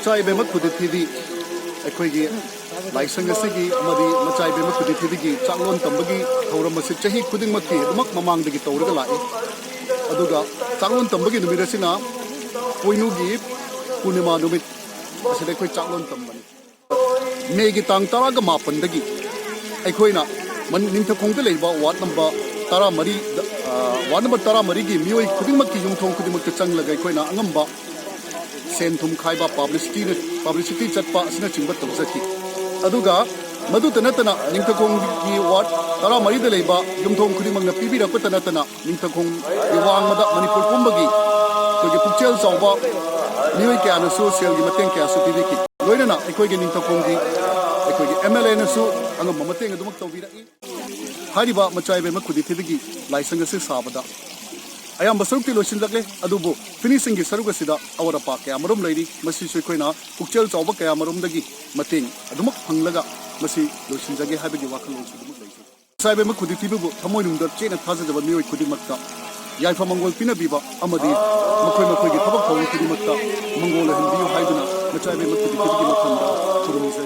Macha Ibema Khudi Thibi Equigi Lyson Sigi Madi Macha Ibema Khudi Thibi Chaklon Tambagi touram Chahi Kuding Maki Mak Mamang the Torga Lai Aduga Chaklon Tambagi the Mirasina Puinugi Punima Numit Asedequi Chaklon Tambani Megi Tang Taraga Mapandagi Equina Ningthoukhong the labor what number Tara Mari one number Tara Marigi Mui Kudimaki Yungthong Kudimak Changla Equina Angamba Sentum Kaiba publicity chatpa asina chimba tawsaki aduga madu tanatana Ningthoukhong gi wat tara mari de leiba yumthong khudimang na pibi rakpa tanatana Ningthoukhong gi wangmada manipur pumbagi kogi pukchel chawba nioi kya na social gi mateng kya su pibi ki loinana ekoi gi Ningthoukhong gi ekoi gi MLA na su angam mamateng adumak tawbira i hariba Macha Ibema Khudi Thibi gi license se sabada ayam basaruk ti losin lakle adubo finishing gi saruk asida awara pa kya marum leiri masi sui koina pukchel chawba kya marum dagi mateng adumak phanglaga masi losin jage habigi wakal losin dumuk leisi Macha Ibema Khudi Thibi bu thamoi nungda chena thajadaba mioi khudimakta yaifa mangol pina biba amadi makoi gi thabak thawung khudimakta mangol hindiyo haiduna Macha Ibema Khudi Thibi gi makhanda